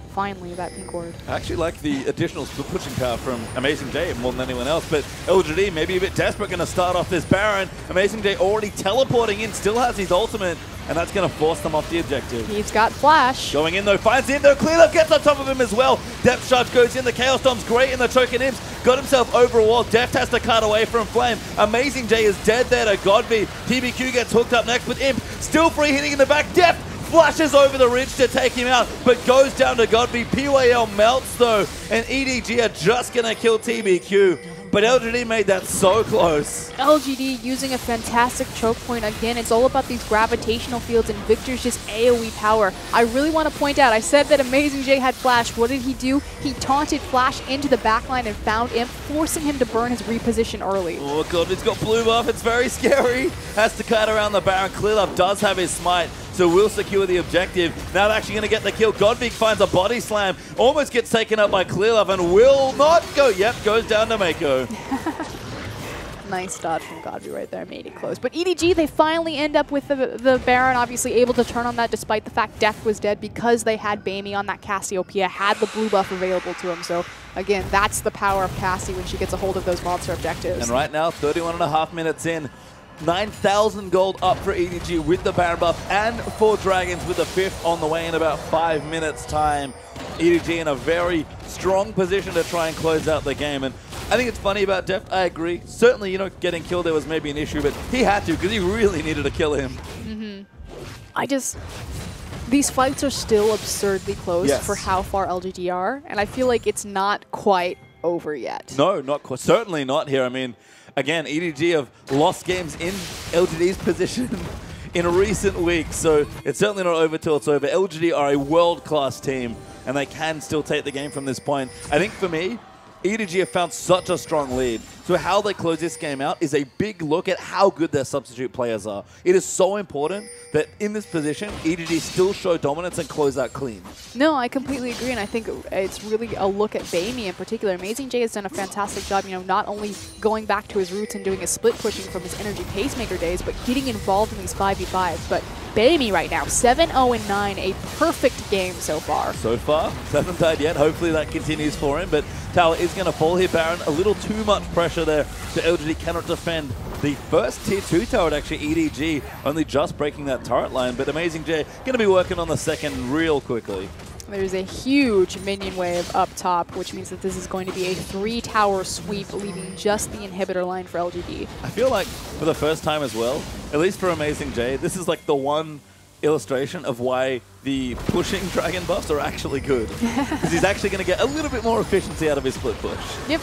[SPEAKER 1] Finally, that pink ward.
[SPEAKER 3] I actually like the additional pushing power from Amazing J more than anyone else, but LGD maybe a bit desperate, going to start off this Baron. Amazing J already teleporting in, still has his ultimate, and that's going to force them off the objective.
[SPEAKER 1] He's got Flash.
[SPEAKER 3] Going in though, finds him though, Clearlove gets on top of him as well. Depth Charge goes in, the Chaos Storm's great in the choke, and Imps got himself over a wall. Deft has to cut away from Flame. Amazing J is dead there to Godby. TBQ gets hooked up next with Imp, still free hitting in the back. Deft flashes over the ridge to take him out, but goes down to Godby. PYL melts though, and EDG are just going to kill TBQ. But LGD made that so close.
[SPEAKER 1] LGD using a fantastic choke point. Again, it's all about these gravitational fields and Victor's just AoE power. I really want to point out, I said that Amazing J had Flash. What did he do? He taunted Flash into the backline and found Imp, forcing him to burn his reposition early.
[SPEAKER 3] Oh god, he's got blue buff. It's very scary. Has to cut around the Baron. Clearlove does have his smite, so will secure the objective. Now they're actually going to get the kill. Godvik finds a body slam, almost gets taken up by Clearlove, and will not go. Yep, goes down to Mako.
[SPEAKER 1] Nice dodge from Godby right there, made it close. But EDG, they finally end up with the Baron, obviously able to turn on that despite the fact Death was dead because they had Bamey on that Cassiopeia, had the blue buff available to him. So again, that's the power of Cassie when she gets a hold of those monster objectives.
[SPEAKER 3] And right now, 31.5 minutes in, 9,000 gold up for EDG with the Baron buff and 4 Dragons with the 5th on the way in about 5 minutes time. EDG in a very strong position to try and close out the game. And I think it's funny about Deft, I agree. Certainly, you know, getting killed there was maybe an issue, but he had to because he really needed to kill him.
[SPEAKER 1] These fights are still absurdly close
[SPEAKER 2] Yes.
[SPEAKER 1] for how far LGD are, and I feel like it's not quite over yet.
[SPEAKER 3] No, not quite. Certainly not here. I mean, again, EDG have lost games in LGD's position in recent weeks, so it's certainly not over till it's over. LGD are a world-class team, and they can still take the game from this point. I think for me, EDG have found such a strong lead. So how they close this game out is a big look at how good their substitute players are. It is so important that in this position, EDG still show dominance and close out clean.
[SPEAKER 1] No, I completely agree, and I think it's really a look at Bamey in particular. Amazing J has done a fantastic job, you know, not only going back to his roots and doing his split pushing from his Energy Pacemaker days, but getting involved in these 5v5s. But Bamey right now, 7-0-9, a perfect game so far.
[SPEAKER 3] So far, hasn't died yet. Hopefully that continues for him, but tower is going to fall here. Baron, a little too much pressure there, so LGD cannot defend the first tier 2 turret, actually. EDG only just breaking that turret line, but Amazing J going to be working on the second real quickly.
[SPEAKER 1] There's a huge minion wave up top, which means that this is going to be a 3-tower sweep, leaving just the inhibitor line for LGD.
[SPEAKER 3] I feel like for the first time as well, at least for Amazing J, this is like the one illustration of why the pushing dragon buffs are actually good. Because he's actually going to get a little bit more efficiency out of his split push.
[SPEAKER 1] Yep.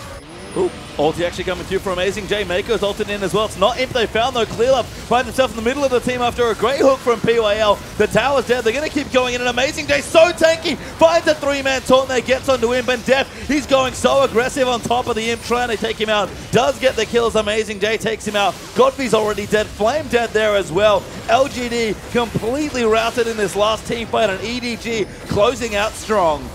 [SPEAKER 3] Ooh, ulti actually coming through for Amazing J. Mako's ulted in as well. It's not Imp they found though. Clearlove finds himself in the middle of the team after a great hook from PYL. The tower's dead. They're going to keep going in, and Amazing J so tanky. Finds a 3-man taunt there, gets onto Imp, and Def, he's going so aggressive on top of the Imp, trying to take him out. Does get the kills. Amazing J takes him out. Godfrey's already dead. Flame dead there as well. LGD completely routed in this last team fight, and EDG closing out strong.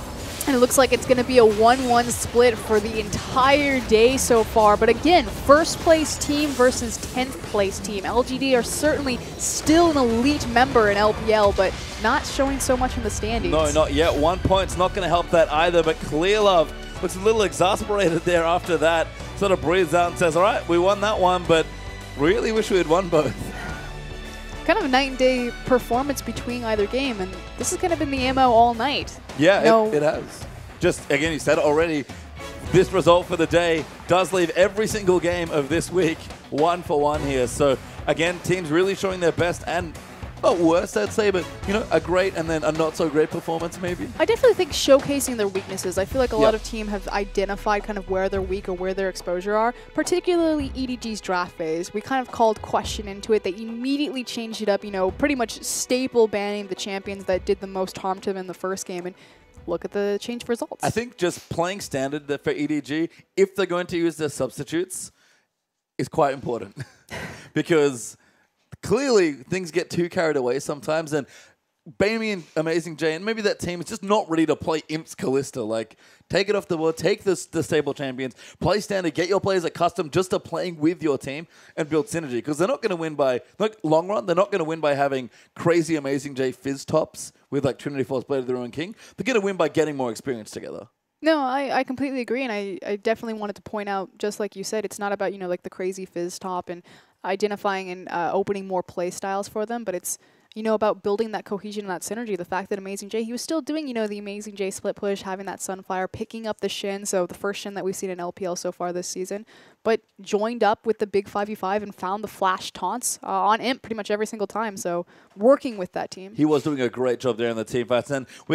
[SPEAKER 1] And it looks like it's going to be a 1-1 split for the entire day so far. But again, first place team versus 10th place team. LGD are certainly still an elite member in LPL, but not showing so much in the standings.
[SPEAKER 3] No, not yet. 1 point's not going to help that either, but Clearlove looks a little exasperated there after that. Sort of breathes out and says, all right, we won that one, but really wish we had won both.
[SPEAKER 1] Kind of a night and day performance between either game, and this has kind of been the MO all night.
[SPEAKER 2] Yeah,
[SPEAKER 1] No.
[SPEAKER 2] it has.
[SPEAKER 3] Just, again, you said it already, this result for the day does leave every single game of this week 1-for-1 here. So, again, teams really showing their best and not worst, I'd say, but, you know, a great and then a not-so-great performance, maybe.
[SPEAKER 1] I definitely think showcasing their weaknesses. I feel like a
[SPEAKER 2] Yep.
[SPEAKER 1] lot of teams have identified kind of where they're weak or where their exposure are, particularly EDG's draft phase. We kind of called question into it. They immediately changed it up, you know, pretty much staple banning the champions that did the most harm to them in the first game. And look at the change of results.
[SPEAKER 3] I think just playing standard for EDG, if they're going to use their substitutes, is quite important. Because clearly things get too carried away sometimes, and Bamey and Amazing J, and maybe that team is just not ready to play Imp's Callista. Like, take it off the board, take the stable champions, play standard, get your players accustomed just to playing with your team and build synergy. Because they're not going to win by, like, long run, they're not going to win by having crazy Amazing J fizz tops with, like, Trinity Force Blade of the Ruined King. They're going to win by getting more experience together.
[SPEAKER 1] No, I completely agree, and I definitely wanted to point out, just like you said, it's not about, you know, like the crazy fizz top and identifying and opening more play styles for them, but it's, you know, about building that cohesion and that synergy. The fact that Amazing J, he was still doing, you know, the Amazing J split push, having that Sunfire, picking up the Shin, so the first Shin that we've seen in LPL so far this season, but joined up with the big 5v5 and found the flash taunts on Imp pretty much every single time, so working with that team.
[SPEAKER 3] He was doing a great job there in the team fights. And with